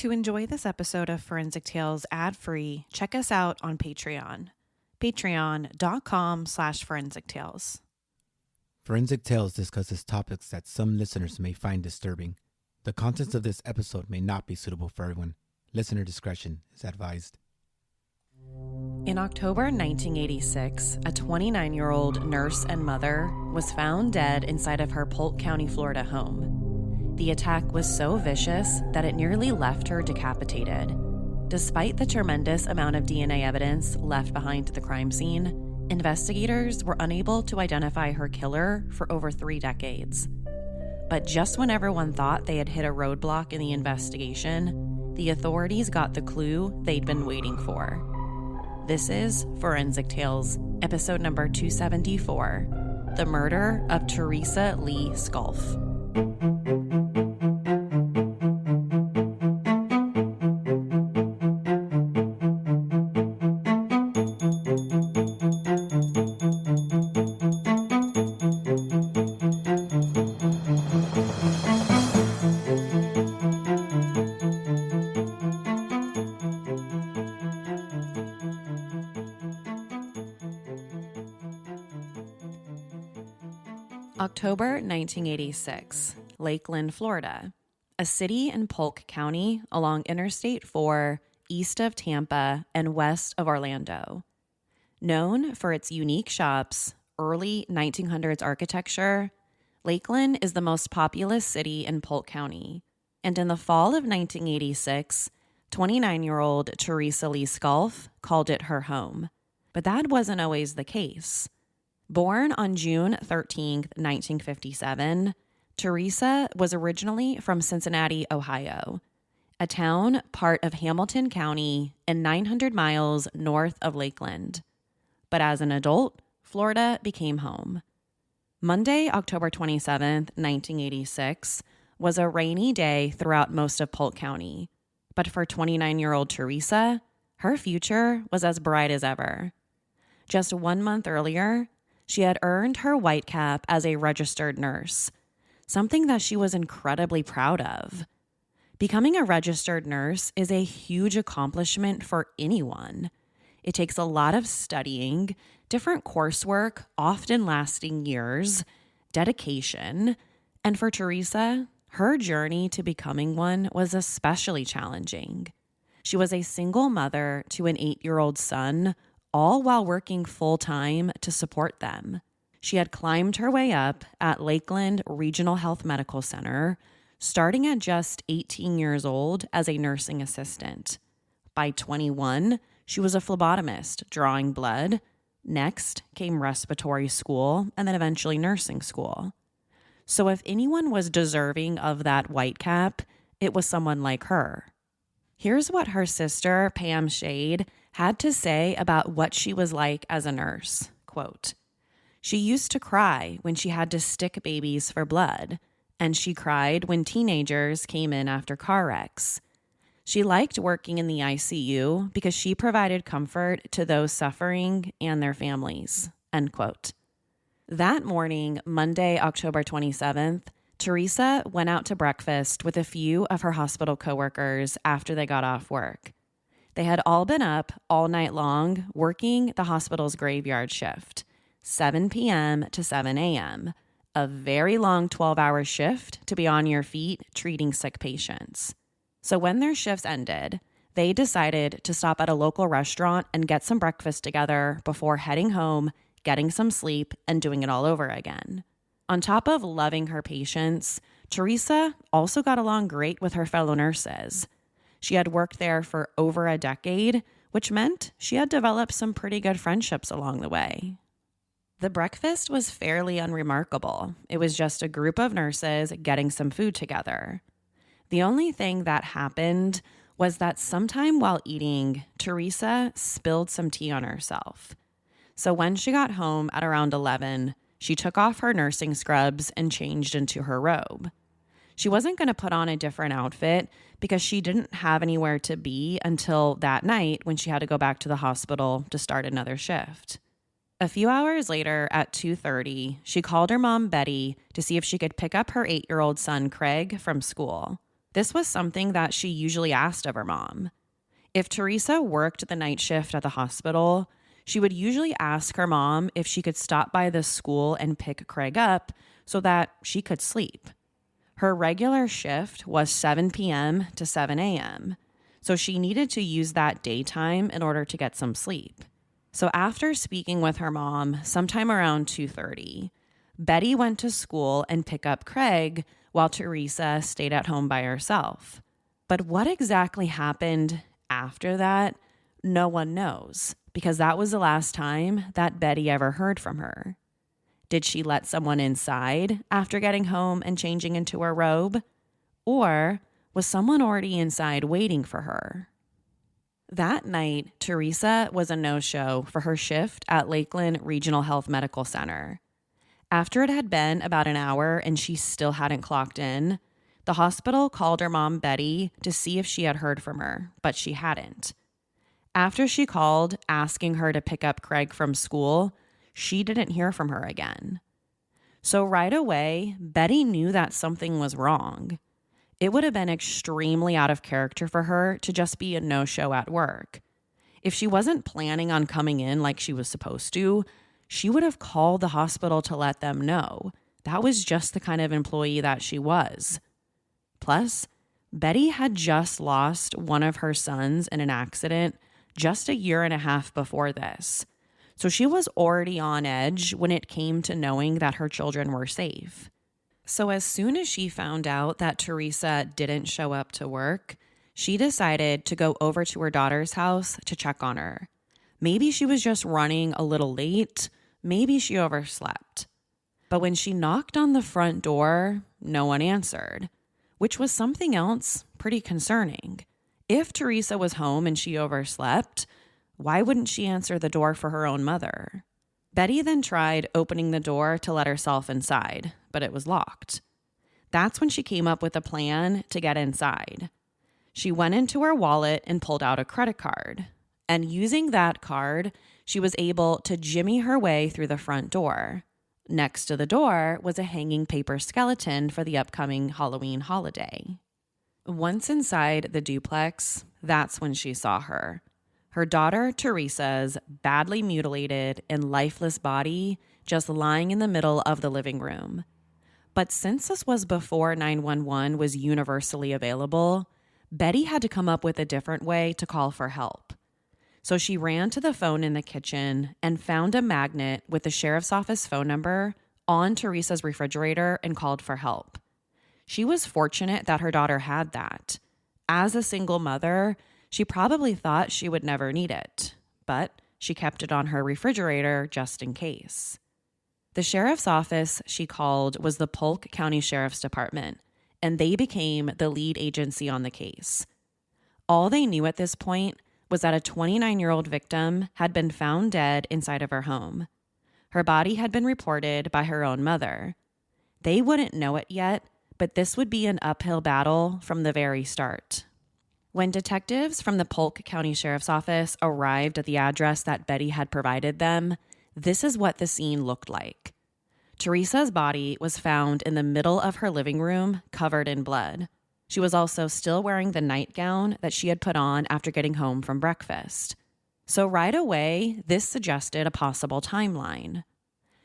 To enjoy this episode of Forensic Tales ad-free, check us out on Patreon. Patreon.com/Forensic Tales. Forensic Tales discusses topics that some listeners may find disturbing. The contents of this episode may not be suitable for everyone. Listener discretion is advised. In October 1986, a 29-year-old nurse and mother was found dead inside of her Polk County, Florida home. The attack was so vicious that it nearly left her decapitated. Despite the tremendous amount of DNA evidence left behind at the crime scene, investigators were unable to identify her killer for over 3 decades. But just when everyone thought they had hit a roadblock in the investigation, the authorities got the clue they'd been waiting for. This is Forensic Tales, episode number 274, The Murder of Teresa Lee Scalf. October 1986, Lakeland, Florida, a city in Polk County along Interstate 4, east of Tampa and west of Orlando. Known for its unique shops, early 1900s architecture, Lakeland is the most populous city in Polk County. And in the fall of 1986, 29-year-old Teresa Lee Scalf called it her home. But that wasn't always the case. Born on June 13, 1957, Teresa was originally from Cincinnati, Ohio, a town part of Hamilton County and 900 miles north of Lakeland. But as an adult, Florida became home. Monday, October 27, 1986, was a rainy day throughout most of Polk County. But for 29-year-old Teresa, her future was as bright as ever. Just 1 month earlier, she had earned her white cap as a registered nurse, something that she was incredibly proud of. Becoming a registered nurse is a huge accomplishment for anyone. It takes a lot of studying, different coursework, often lasting years, dedication, and for Teresa, her journey to becoming one was especially challenging. She was a single mother to an 8-year-old son, all while working full-time to support them. She had climbed her way up at Lakeland Regional Health Medical Center, starting at just 18 years old as a nursing assistant. By 21, she was a phlebotomist drawing blood. Next came respiratory school and then eventually nursing school. So if anyone was deserving of that white cap, it was someone like her. Here's what her sister, Pam Shade, had to say about what she was like as a nurse. Quote, "She used to cry when she had to stick babies for blood, and she cried when teenagers came in after car wrecks. She liked working in the ICU because she provided comfort to those suffering and their families." End quote. That morning, Monday, October 27th, Teresa went out to breakfast with a few of her hospital coworkers after they got off work. They had all been up all night long working the hospital's graveyard shift, 7 p.m. to 7 a.m., a very long 12-hour shift to be on your feet treating sick patients. So when their shifts ended, they decided to stop at a local restaurant and get some breakfast together before heading home, getting some sleep, and doing it all over again. On top of loving her patients, Teresa also got along great with her fellow nurses. She had worked there for over a decade, which meant she had developed some pretty good friendships along the way. The breakfast was fairly unremarkable. It was just a group of nurses getting some food together. The only thing that happened was that sometime while eating, Teresa spilled some tea on herself. So when she got home at around 11, she took off her nursing scrubs and changed into her robe. She wasn't going to put on a different outfit because she didn't have anywhere to be until that night when she had to go back to the hospital to start another shift. A few hours later at 2:30, she called her mom, Betty, to see if she could pick up her 8-year-old son, Craig, from school. This was something that she usually asked of her mom. If Teresa worked the night shift at the hospital, she would usually ask her mom if she could stop by the school and pick Craig up so that she could sleep. Her regular shift was 7 p.m. to 7 a.m., so she needed to use that daytime in order to get some sleep. So after speaking with her mom sometime around 2:30, Betty went to school and picked up Craig while Teresa stayed at home by herself. But what exactly happened after that, no one knows, because that was the last time that Betty ever heard from her. Did she let someone inside after getting home and changing into her robe? Or was someone already inside waiting for her? That night, Teresa was a no-show for her shift at Lakeland Regional Health Medical Center. After it had been about an hour and she still hadn't clocked in, the hospital called her mom, Betty, to see if she had heard from her, but she hadn't. After she called, asking her to pick up Craig from school, she didn't hear from her again. So right away, Betty knew that something was wrong. It would have been extremely out of character for her to just be a no-show at work. If she wasn't planning on coming in like she was supposed to, she would have called the hospital to let them know. That was just the kind of employee that she was. Plus, Betty had just lost one of her sons in an accident just a year and a half before this. So she was already on edge when it came to knowing that her children were safe. So as soon as she found out that Teresa didn't show up to work, she decided to go over to her daughter's house to check on her. Maybe she was just running a little late. Maybe she overslept. But when she knocked on the front door, no one answered, which was something else pretty concerning. If Teresa was home and she overslept, why wouldn't she answer the door for her own mother? Betty then tried opening the door to let herself inside, but it was locked. That's when she came up with a plan to get inside. She went into her wallet and pulled out a credit card. And using that card, she was able to jimmy her way through the front door. Next to the door was a hanging paper skeleton for the upcoming Halloween holiday. Once inside the duplex, that's when she saw her. Her daughter, Teresa's badly mutilated and lifeless body just lying in the middle of the living room. But since this was before 911 was universally available, Betty had to come up with a different way to call for help. So she ran to the phone in the kitchen and found a magnet with the sheriff's office phone number on Teresa's refrigerator and called for help. She was fortunate that her daughter had that. As a single mother, she probably thought she would never need it, but she kept it on her refrigerator just in case. The sheriff's office she called was the Polk County Sheriff's Department, and they became the lead agency on the case. All they knew at this point was that a 29-year-old victim had been found dead inside of her home. Her body had been reported by her own mother. They wouldn't know it yet, but this would be an uphill battle from the very start. When detectives from the Polk County Sheriff's Office arrived at the address that Betty had provided them, this is what the scene looked like. Teresa's body was found in the middle of her living room, covered in blood. She was also still wearing the nightgown that she had put on after getting home from breakfast. So right away, this suggested a possible timeline.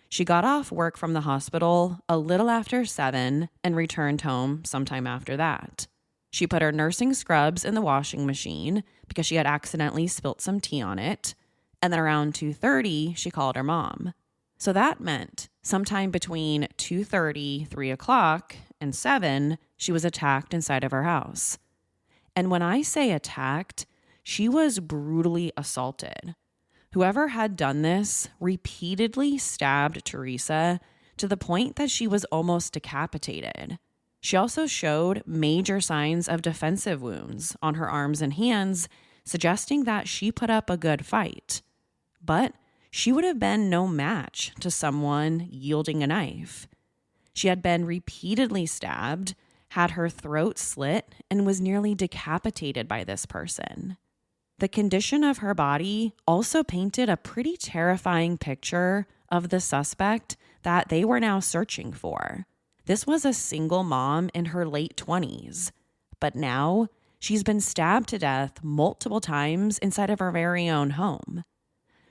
She got off work from the hospital a little after 7 and returned home sometime after that. She put her nursing scrubs in the washing machine because she had accidentally spilt some tea on it. And then around 2:30, she called her mom. So that meant sometime between 2:30, 3 o'clock, and 7, she was attacked inside of her house. And when I say attacked, she was brutally assaulted. Whoever had done this repeatedly stabbed Teresa to the point that she was almost decapitated. She also showed major signs of defensive wounds on her arms and hands, suggesting that she put up a good fight. But she would have been no match to someone yielding a knife. She had been repeatedly stabbed, had her throat slit, and was nearly decapitated by this person. The condition of her body also painted a pretty terrifying picture of the suspect that they were now searching for. This was a single mom in her late 20s. But now she's been stabbed to death multiple times inside of her very own home.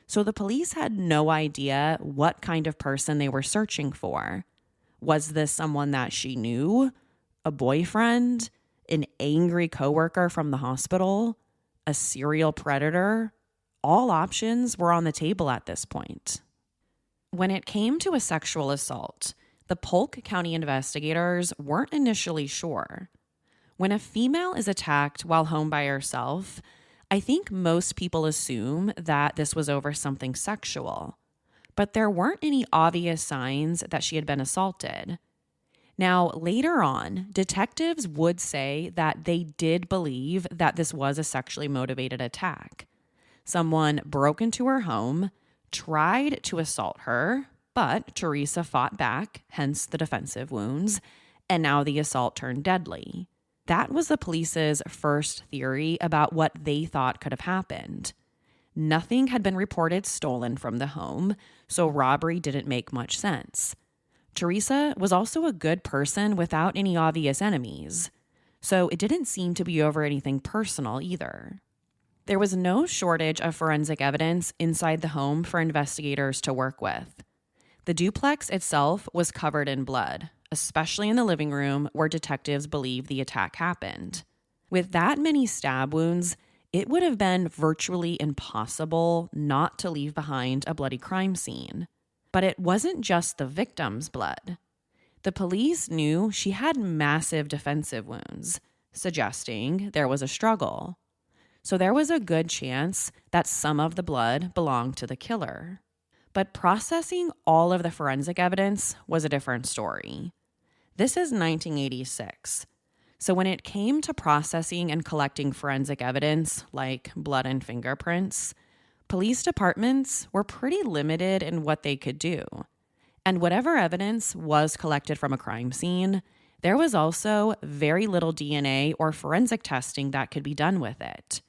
So the police had no idea what kind of person they were searching for. Was this someone that she knew? A boyfriend? An angry coworker from the hospital? A serial predator? All options were on the table at this point. When it came to a sexual assault, the Polk County investigators weren't initially sure. When a female is attacked while home by herself, I think most people assume that this was over something sexual, but there weren't any obvious signs that she had been assaulted. Now, later on, detectives would say that they did believe that this was a sexually motivated attack. Someone broke into her home, tried to assault her, but Teresa fought back, hence the defensive wounds, and now the assault turned deadly. That was the police's first theory about what they thought could have happened. Nothing had been reported stolen from the home, so robbery didn't make much sense. Teresa was also a good person without any obvious enemies, so it didn't seem to be over anything personal either. There was no shortage of forensic evidence inside the home for investigators to work with. The duplex itself was covered in blood, especially in the living room where detectives believe the attack happened. With that many stab wounds, it would have been virtually impossible not to leave behind a bloody crime scene. But it wasn't just the victim's blood. The police knew she had massive defensive wounds, suggesting there was a struggle. So there was a good chance that some of the blood belonged to the killer. But processing all of the forensic evidence was a different story. This is 1986. So when it came to processing and collecting forensic evidence, like blood and fingerprints, police departments were pretty limited in what they could do. And whatever evidence was collected from a crime scene, there was also very little DNA or forensic testing that could be done with it.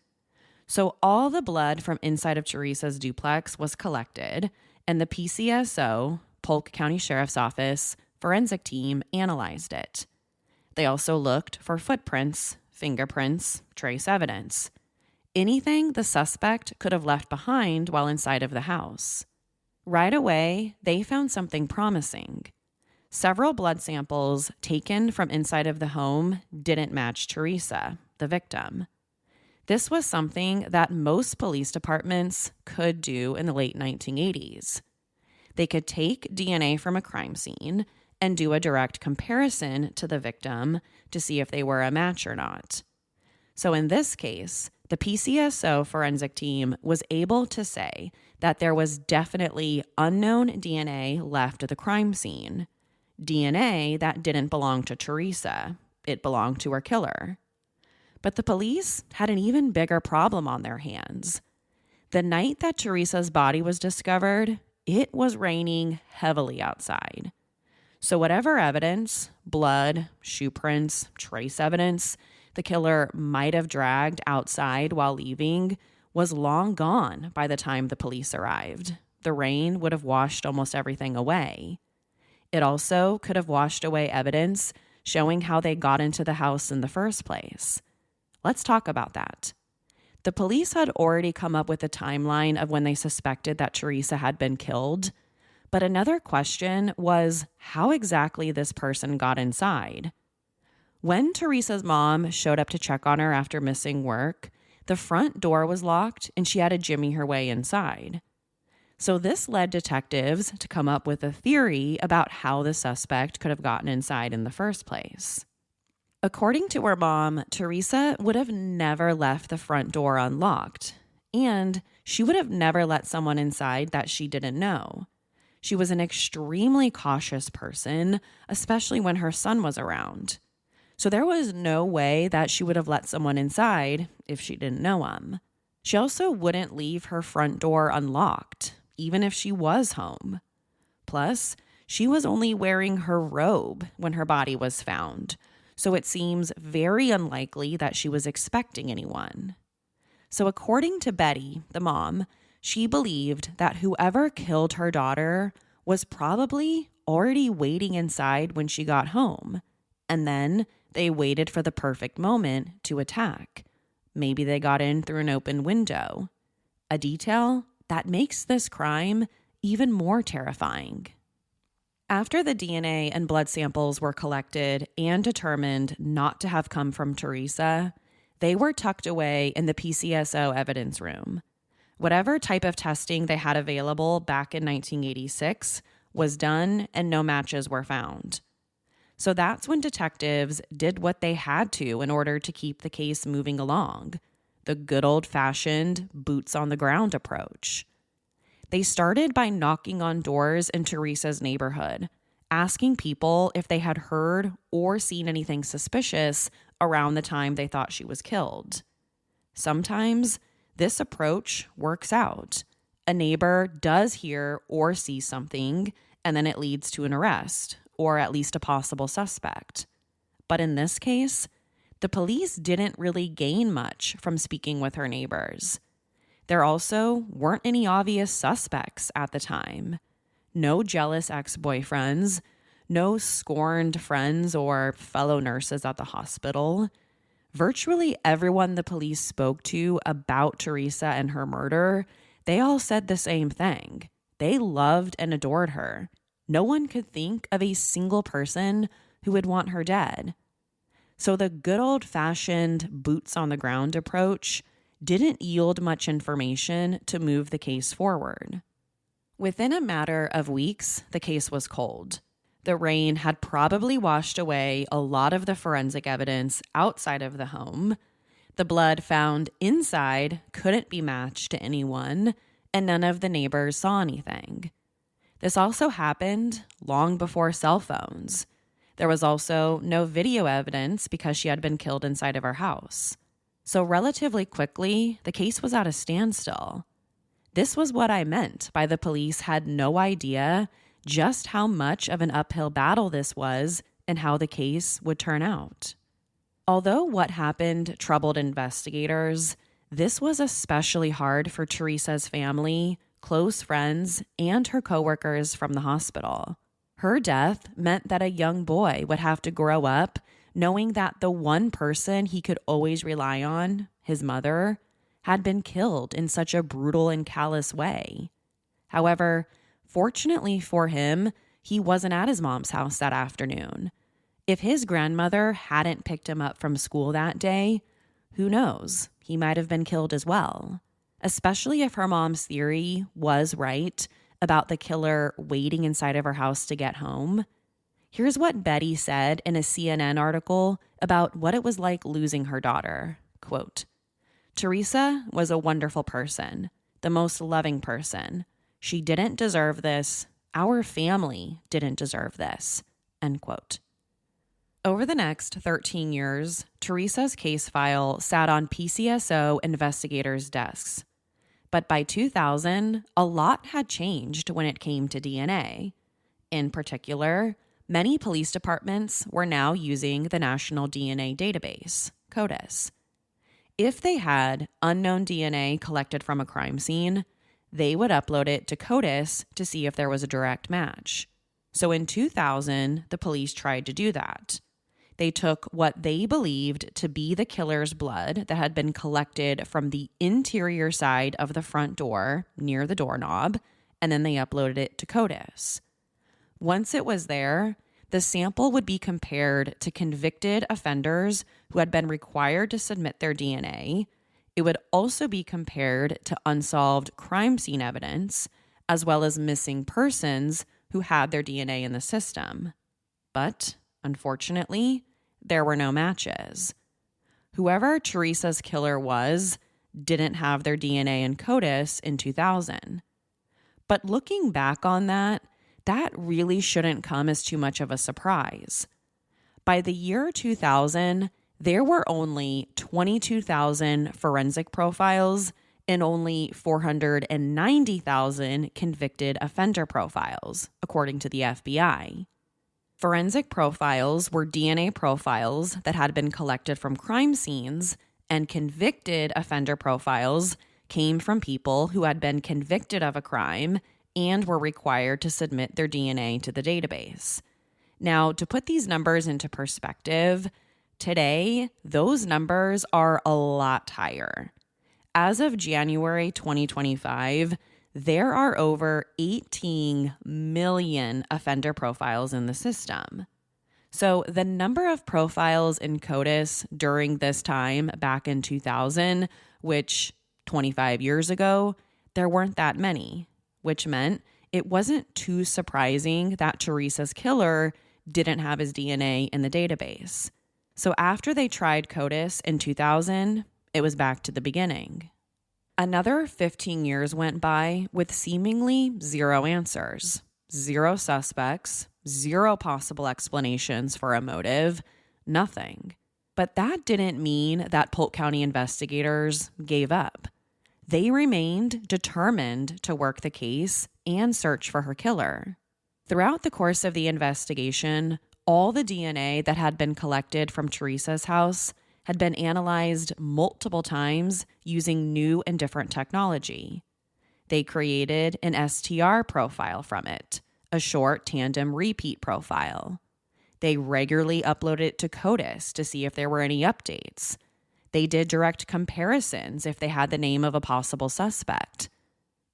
So all the blood from inside of Teresa's duplex was collected, and the PCSO, Polk County Sheriff's Office, forensic team analyzed it. They also looked for footprints, fingerprints, trace evidence, anything the suspect could have left behind while inside of the house. Right away, they found something promising. Several blood samples taken from inside of the home didn't match Teresa, the victim. This was something that most police departments could do in the late 1980s. They could take DNA from a crime scene and do a direct comparison to the victim to see if they were a match or not. So in this case, the PCSO forensic team was able to say that there was definitely unknown DNA left at the crime scene. DNA that didn't belong to Teresa. It belonged to her killer. But the police had an even bigger problem on their hands. The night that Teresa's body was discovered, it was raining heavily outside. So whatever evidence, blood, shoe prints, trace evidence, the killer might have dragged outside while leaving was long gone by the time the police arrived. The rain would have washed almost everything away. It also could have washed away evidence showing how they got into the house in the first place. Let's talk about that. The police had already come up with a timeline of when they suspected that Teresa had been killed, but another question was how exactly this person got inside. When Teresa's mom showed up to check on her after missing work, the front door was locked and she had to jimmy her way inside. So this led detectives to come up with a theory about how the suspect could have gotten inside in the first place. According to her mom, Teresa would have never left the front door unlocked, and she would have never let someone inside that she didn't know. She was an extremely cautious person, especially when her son was around. So there was no way that she would have let someone inside if she didn't know him. She also wouldn't leave her front door unlocked, even if she was home. Plus, she was only wearing her robe when her body was found, so it seems very unlikely that she was expecting anyone. So according to Betty, the mom, she believed that whoever killed her daughter was probably already waiting inside when she got home, and then They waited for the perfect moment to attack. Maybe they got in through an open window. A detail that makes this crime even more terrifying. After the DNA and blood samples were collected and determined not to have come from Teresa, they were tucked away in the PCSO evidence room. Whatever type of testing they had available back in 1986 was done and no matches were found. So that's when detectives did what they had to in order to keep the case moving along, the good old-fashioned boots on the ground approach. They started by knocking on doors in Teresa's neighborhood, asking people if they had heard or seen anything suspicious around the time they thought she was killed. Sometimes this approach works out. A neighbor does hear or see something, and then it leads to an arrest, or at least a possible suspect. But in this case, the police didn't really gain much from speaking with her neighbors. There also weren't any obvious suspects at the time. No jealous ex-boyfriends, no scorned friends or fellow nurses at the hospital. Virtually everyone the police spoke to about Teresa and her murder, they all said the same thing. They loved and adored her. No one could think of a single person who would want her dead. So the good old-fashioned boots on the ground approach didn't yield much information to move the case forward. Within a matter of weeks, the case was cold. The rain had probably washed away a lot of the forensic evidence outside of the home. The blood found inside couldn't be matched to anyone, and none of the neighbors saw anything. This also happened long before cell phones. There was also no video evidence because she had been killed inside of her house. So relatively quickly, the case was at a standstill. This was what I meant by the police had no idea just how much of an uphill battle this was and how the case would turn out. Although what happened troubled investigators, this was especially hard for Teresa's family, close friends, and her coworkers from the hospital. Her death meant that a young boy would have to grow up knowing that the one person he could always rely on, his mother, had been killed in such a brutal and callous way. However, fortunately for him, he wasn't at his mom's house that afternoon. If his grandmother hadn't picked him up from school that day, who knows, he might have been killed as well. Especially if her mom's theory was right about the killer waiting inside of her house to get home. Here's what Betty said in a CNN article about what it was like losing her daughter. Quote, "Teresa was a wonderful person, the most loving person. She didn't deserve this. Our family didn't deserve this." End quote. Over the next 13 years, Teresa's case file sat on PCSO investigators' desks. But by 2000, a lot had changed when it came to DNA. In particular, many police departments were now using the National DNA Database, CODIS. If they had unknown DNA collected from a crime scene, they would upload it to CODIS to see if there was a direct match. So in 2000, the police tried to do that. They took what they believed to be the killer's blood that had been collected from the interior side of the front door near the doorknob, and then they uploaded it to CODIS. Once it was there, the sample would be compared to convicted offenders who had been required to submit their DNA. It would also be compared to unsolved crime scene evidence, as well as missing persons who had their DNA in the system. But, unfortunately, there were no matches. Whoever Teresa's killer was didn't have their DNA in CODIS in 2000. But looking back on that really shouldn't come as too much of a surprise. By the year 2000, there were only 22,000 forensic profiles and only 490,000 convicted offender profiles, according to the FBI. Forensic profiles were DNA profiles that had been collected from crime scenes, and convicted offender profiles came from people who had been convicted of a crime and were required to submit their DNA to the database. Now, to put these numbers into perspective, Today, those numbers are a lot higher. As of January 2025, there are over 18 million offender profiles in the system. So the number of profiles in CODIS during this time back in 2000, which 25 years ago, there weren't that many, which meant it wasn't too surprising that Teresa's killer didn't have his DNA in the database. So after they tried CODIS in 2000, it was back to the beginning. Another 15 years went by with seemingly zero answers, zero suspects, zero possible explanations for a motive, nothing. But that didn't mean that Polk County investigators gave up. They remained determined to work the case and search for her killer. Throughout the course of the investigation, all the DNA that had been collected from Teresa's house had been analyzed multiple times using new and different technology. They created an STR profile from it, a short tandem repeat profile. They regularly uploaded it to CODIS to see if there were any updates. They did direct comparisons if they had the name of a possible suspect.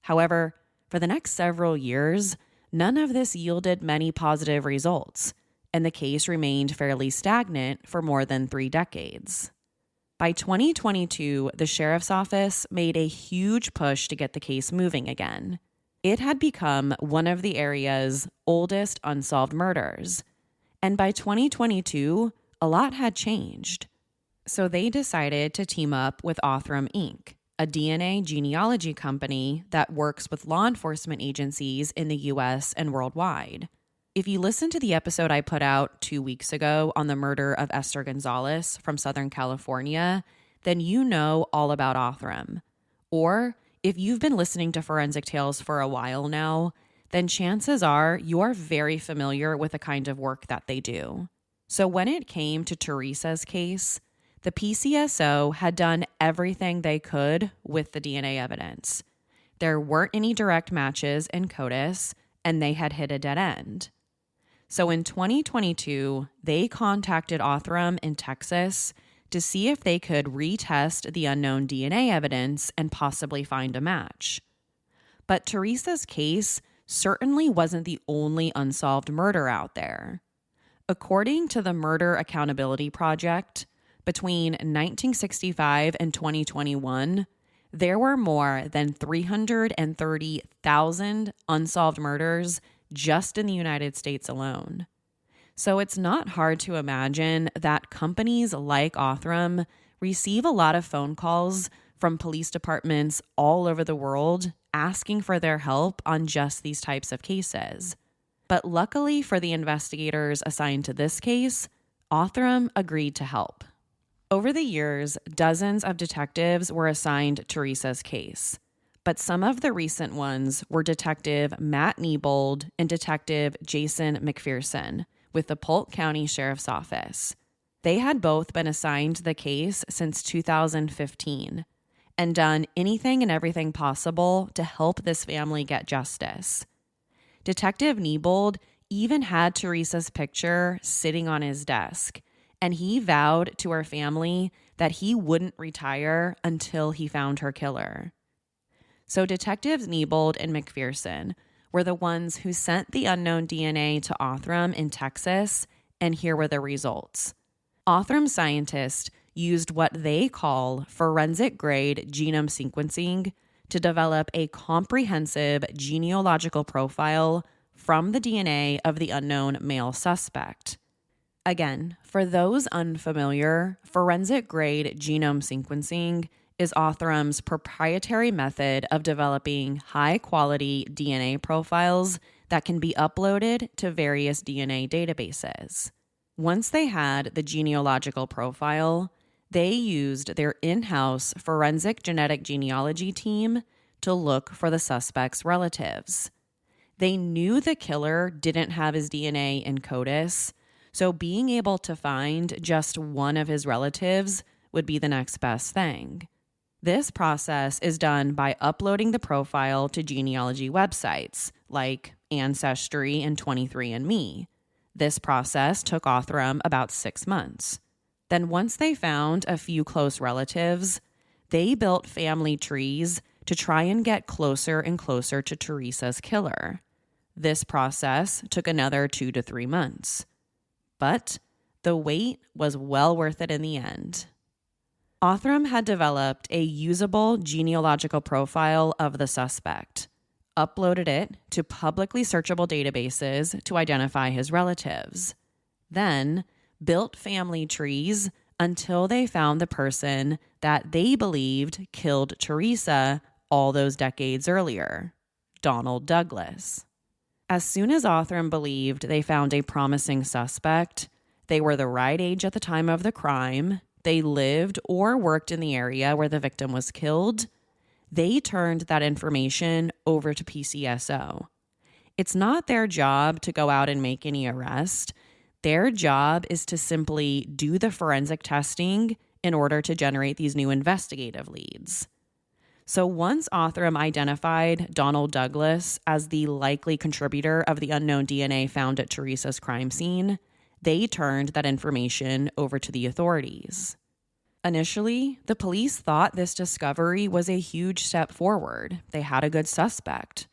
However, for the next several years, none of this yielded many positive results, and the case remained fairly stagnant for more than 3 decades. By 2022, the sheriff's office made a huge push to get the case moving again. It had become one of the area's oldest unsolved murders. And by 2022, a lot had changed. So they decided to team up with Othram Inc., a DNA genealogy company that works with law enforcement agencies in the US and worldwide. If you listen to the episode I put out 2 weeks ago on the murder of Esther Gonzalez from Southern California, then you know all about Othram. Or if you've been listening to Forensic Tales for a while now, then chances are you're very familiar with the kind of work that they do. So when it came to Teresa's case, the PCSO had done everything they could with the DNA evidence. There weren't any direct matches in CODIS, and they had hit a dead end. So in 2022, they contacted Othram in Texas to see if they could retest the unknown DNA evidence and possibly find a match. But Teresa's case certainly wasn't the only unsolved murder out there. According to the Murder Accountability Project, between 1965 and 2021, there were more than 330,000 unsolved murders just in the United States alone. So it's not hard to imagine that companies like Othram receive a lot of phone calls from police departments all over the world asking for their help on just these types of cases. But luckily for the investigators assigned to this case, Othram agreed to help. Over the years, dozens of detectives were assigned Teresa's case, but some of the recent ones were Detective Matt Niebold and Detective Jason McPherson with the Polk County Sheriff's Office. They had both been assigned the case since 2015 and done anything and everything possible to help this family get justice. Detective Niebold even had Teresa's picture sitting on his desk, and he vowed to her family that he wouldn't retire until he found her killer. So Detectives Niebold and McPherson were the ones who sent the unknown DNA to Othram in Texas, and here were the results. Othram scientists used what they call forensic-grade genome sequencing to develop a comprehensive genealogical profile from the DNA of the unknown male suspect. Again, for those unfamiliar, forensic-grade genome sequencing is Othram's proprietary method of developing high-quality DNA profiles that can be uploaded to various DNA databases. Once they had the genealogical profile, they used their in-house forensic genetic genealogy team to look for the suspect's relatives. They knew the killer didn't have his DNA in CODIS, so being able to find just one of his relatives would be the next best thing. This process is done by uploading the profile to genealogy websites like Ancestry and 23andMe. This process took Othram about 6 months. Then once they found a few close relatives, they built family trees to try and get closer and closer to Teresa's killer. This process took another 2 to 3 months. But the wait was well worth it in the end. Othram had developed a usable genealogical profile of the suspect, uploaded it to publicly searchable databases to identify his relatives, then built family trees until they found the person that they believed killed Teresa all those decades earlier, Donald Douglas. As soon as Othram believed they found a promising suspect, they were the right age at the time of the crime, they lived or worked in the area where the victim was killed, they turned that information over to PCSO. It's not their job to go out and make any arrest. Their job is to simply do the forensic testing in order to generate these new investigative leads. So once Othram identified Donald Douglas as the likely contributor of the unknown DNA found at Teresa's crime scene, they turned that information over to the authorities. Initially, the police thought this discovery was a huge step forward. They had a good suspect.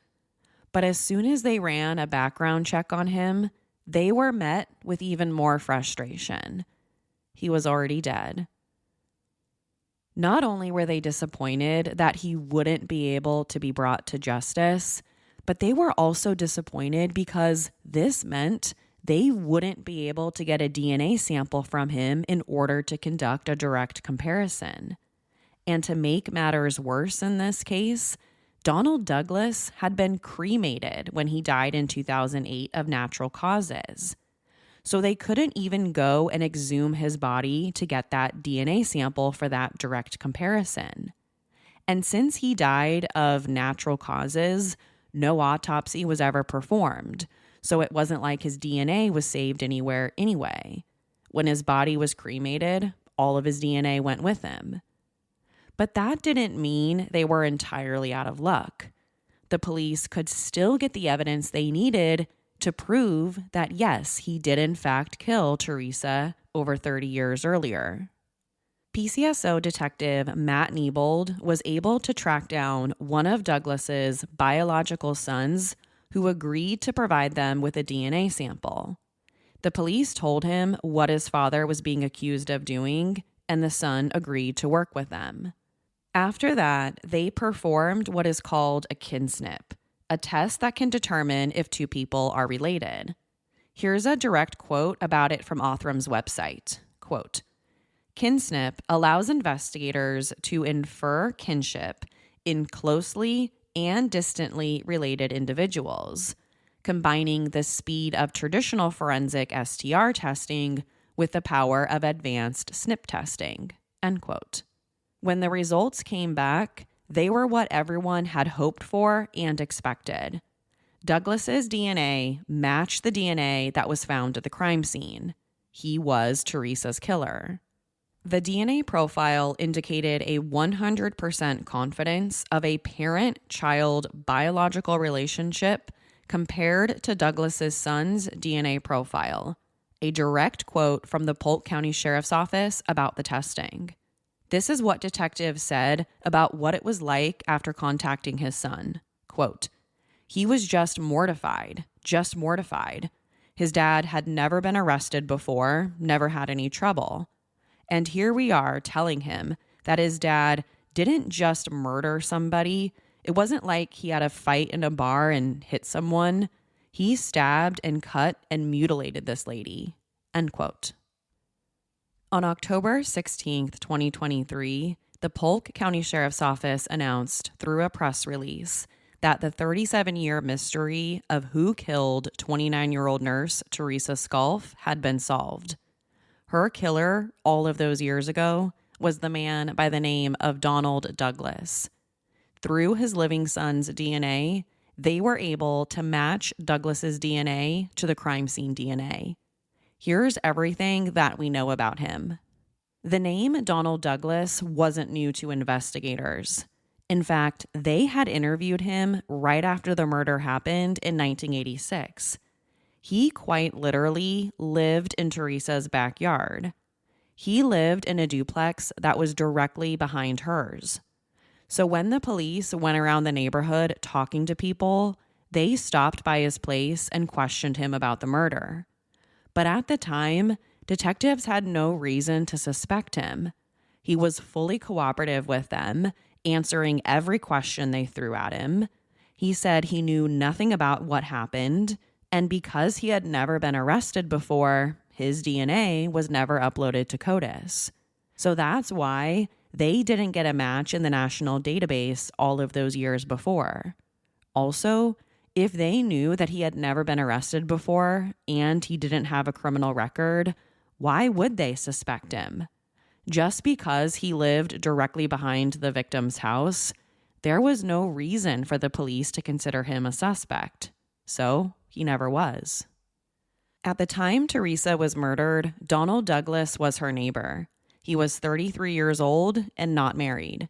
But as soon as they ran a background check on him, they were met with even more frustration. He was already dead. Not only were they disappointed that he wouldn't be able to be brought to justice, but they were also disappointed because this meant they wouldn't be able to get a DNA sample from him in order to conduct a direct comparison. And to make matters worse in this case, Donald Douglas had been cremated when he died in 2008 of natural causes. So they couldn't even go and exhume his body to get that DNA sample for that direct comparison. And since he died of natural causes, no autopsy was ever performed. So it wasn't like his DNA was saved anywhere anyway. When his body was cremated, all of his DNA went with him. But that didn't mean they were entirely out of luck. The police could still get the evidence they needed to prove that, yes, he did in fact kill Teresa over 30 years earlier. PCSO detective Matt Niebold was able to track down one of Douglas's biological sons who agreed to provide them with a DNA sample. The police told him what his father was being accused of doing, and the son agreed to work with them. After that, they performed what is called a kinsnip, a test that can determine if two people are related. Here's a direct quote about it from Othram's website. Quote, "Kinsnip allows investigators to infer kinship in closely and distantly related individuals, combining the speed of traditional forensic STR testing with the power of advanced SNP testing." End quote. When the results came back, they were what everyone had hoped for and expected. Douglas's DNA matched the DNA that was found at the crime scene. He was Teresa's killer. The DNA profile indicated a 100% confidence of a parent-child biological relationship compared to Douglas's son's DNA profile. A direct quote from the Polk County Sheriff's Office about the testing. This is what detectives said about what it was like after contacting his son. Quote, "He was just mortified. His dad had never been arrested before, never had any trouble. And here we are telling him that his dad didn't just murder somebody. It wasn't like he had a fight in a bar and hit someone. He stabbed and cut and mutilated this lady." End quote. On October 16th, 2023, the Polk County Sheriff's Office announced through a press release that the 37-year mystery of who killed 29-year-old nurse Teresa Scalf had been solved. Her killer, all of those years ago, was the man by the name of Donald Douglas. Through his living son's DNA, they were able to match Douglas's DNA to the crime scene DNA. Here's everything that we know about him. The name Donald Douglas wasn't new to investigators. In fact, they had interviewed him right after the murder happened in 1986. He quite literally lived in Teresa's backyard. He lived in a duplex that was directly behind hers. So when the police went around the neighborhood talking to people, they stopped by his place and questioned him about the murder. But at the time, detectives had no reason to suspect him. He was fully cooperative with them, answering every question they threw at him. He said he knew nothing about what happened, and because he had never been arrested before, his DNA was never uploaded to CODIS. So that's why they didn't get a match in the national database all of those years before. Also, if they knew that he had never been arrested before and he didn't have a criminal record, why would they suspect him? Just because he lived directly behind the victim's house, there was no reason for the police to consider him a suspect. So he never was. At the time Teresa was murdered, Donald Douglas was her neighbor. He was 33 years old and not married.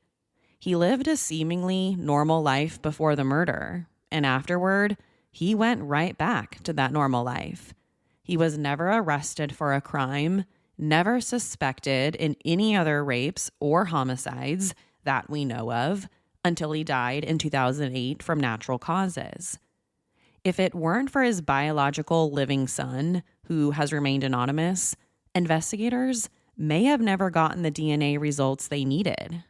He lived a seemingly normal life before the murder, and afterward, he went right back to that normal life. He was never arrested for a crime, never suspected in any other rapes or homicides that we know of, until he died in 2008 from natural causes. If it weren't for his biological living son, who has remained anonymous, investigators may have never gotten the DNA results they needed.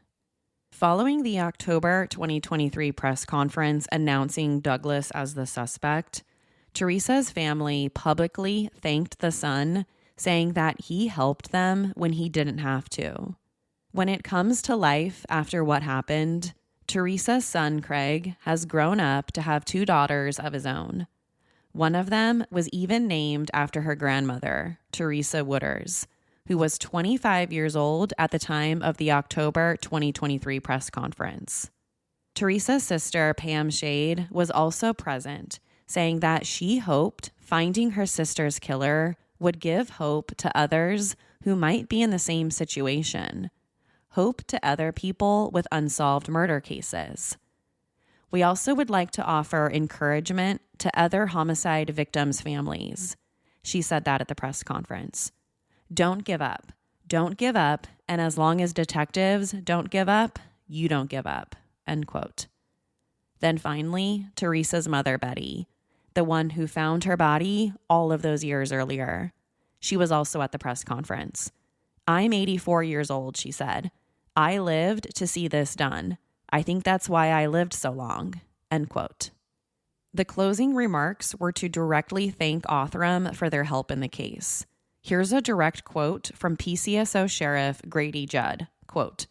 Following the October 2023 press conference announcing Douglas as the suspect, Teresa's family publicly thanked the son, saying that he helped them when he didn't have to. When it comes to life after what happened, Teresa's son, Craig, has grown up to have 2 daughters of his own. One of them was even named after her grandmother, Teresa Wooders, who was 25 years old at the time of the October 2023 press conference. Teresa's sister, Pam Shade, was also present, saying that she hoped finding her sister's killer would give hope to others who might be in the same situation. Hope to other people with unsolved murder cases. We also would like to offer encouragement to other homicide victims' families. She said that at the press conference. Don't give up. Don't give up. And as long as detectives don't give up, you don't give up. End quote. Then finally, Teresa's mother, Betty, the one who found her body all of those years earlier. She was also at the press conference. I'm 84 years old, she said. I lived to see this done. I think that's why I lived so long. End quote. The closing remarks were to directly thank Othram for their help in the case. Here's a direct quote from PCSO Sheriff Grady Judd. Quote,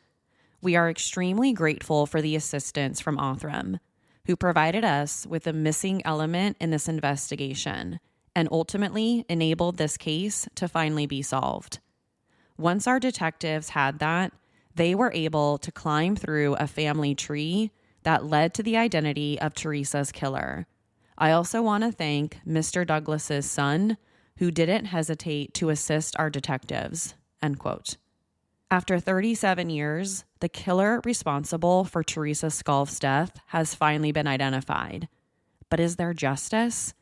"We are extremely grateful for the assistance from Othram, who provided us with a missing element in this investigation and ultimately enabled this case to finally be solved. Once our detectives had that, they were able to climb through a family tree that led to the identity of Teresa's killer. I also want to thank Mr. Douglas's son, who didn't hesitate to assist our detectives." End quote. After 37 years, the killer responsible for Teresa Scalf's death has finally been identified. But is there justice?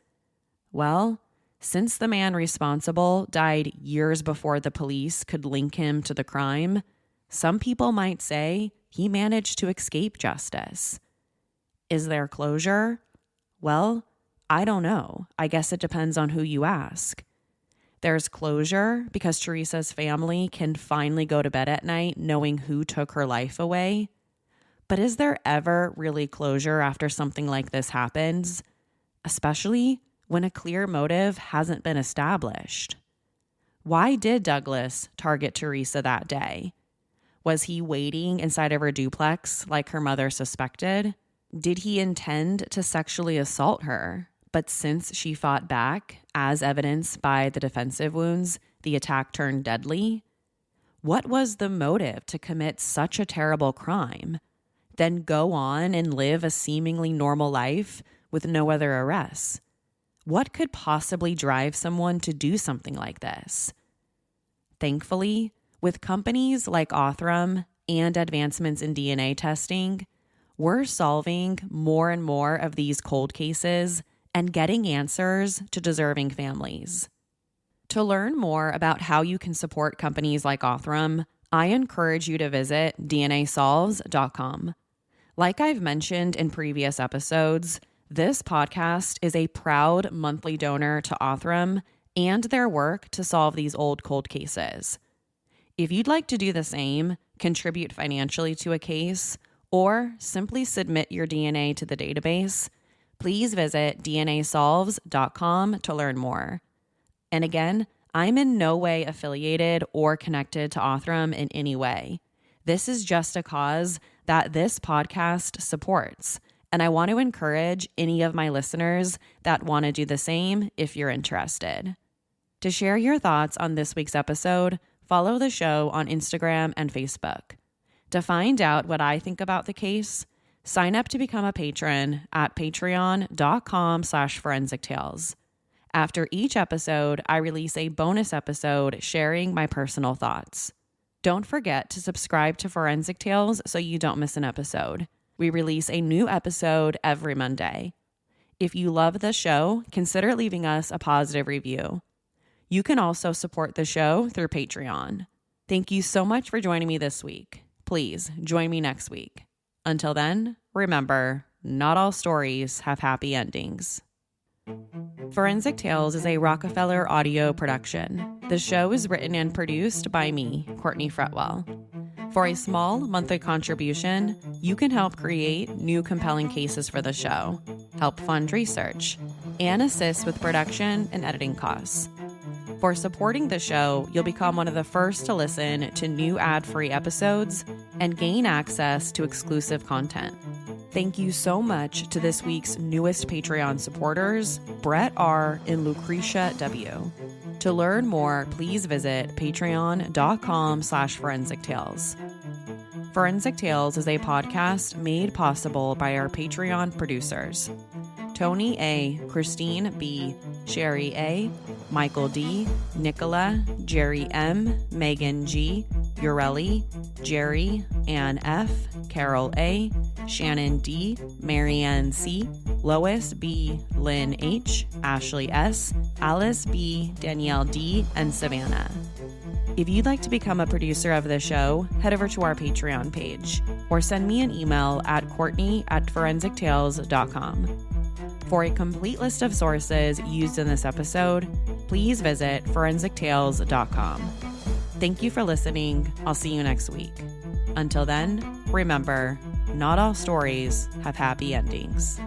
Well, since the man responsible died years before the police could link him to the crime, some people might say he managed to escape justice. Is there closure? Well, I don't know. I guess it depends on who you ask. There's closure because Teresa's family can finally go to bed at night knowing who took her life away. But is there ever really closure after something like this happens? Especially when a clear motive hasn't been established. Why did Douglas target Teresa that day? Was he waiting inside of her duplex like her mother suspected? Did he intend to sexually assault her? But since she fought back, as evidenced by the defensive wounds, the attack turned deadly? What was the motive to commit such a terrible crime, then go on and live a seemingly normal life with no other arrests? What could possibly drive someone to do something like this? Thankfully, with companies like Othram and advancements in DNA testing, we're solving more and more of these cold cases and getting answers to deserving families. To learn more about how you can support companies like Othram, I encourage you to visit DNAsolves.com. Like I've mentioned in previous episodes, this podcast is a proud monthly donor to Othram and their work to solve these old cold cases. If you'd like to do the same, contribute financially to a case, or simply submit your DNA to the database, please visit DNAsolves.com to learn more. And again, I'm in no way affiliated or connected to Othram in any way. This is just a cause that this podcast supports, and I want to encourage any of my listeners that want to do the same if you're interested. To share your thoughts on this week's episode, follow the show on Instagram and Facebook. To find out what I think about the case, sign up to become a patron at patreon.com/forensictales. After each episode, I release a bonus episode sharing my personal thoughts. Don't forget to subscribe to Forensic Tales so you don't miss an episode. We release a new episode every Monday. If you love the show, consider leaving us a positive review. You can also support the show through Patreon. Thank you so much for joining me this week. Please join me next week. Until then, remember, not all stories have happy endings. Forensic Tales is a Rockefeller audio production. The show is written and produced by me, Courtney Fretwell. For a small monthly contribution, you can help create new compelling cases for the show, help fund research, and assist with production and editing costs. For supporting the show, you'll become one of the first to listen to new ad-free episodes and gain access to exclusive content. Thank you so much to this week's newest Patreon supporters, Brett R. and Lucretia W. To learn more, please visit patreon.com/Forensic Tales. Forensic Tales is a podcast made possible by our Patreon producers: Tony A., Christine B., Sherry A., Michael D., Nicola, Jerry M., Megan G., Ureli, Jerry, Ann F., Carol A., Shannon D., Marianne C., Lois B., Lynn H., Ashley S., Alice B., Danielle D., and Savannah. If you'd like to become a producer of the show, head over to our Patreon page or send me an email at courtney@forensictales.com. For a complete list of sources used in this episode, please visit forensictales.com. Thank you for listening. I'll see you next week. Until then, remember, not all stories have happy endings.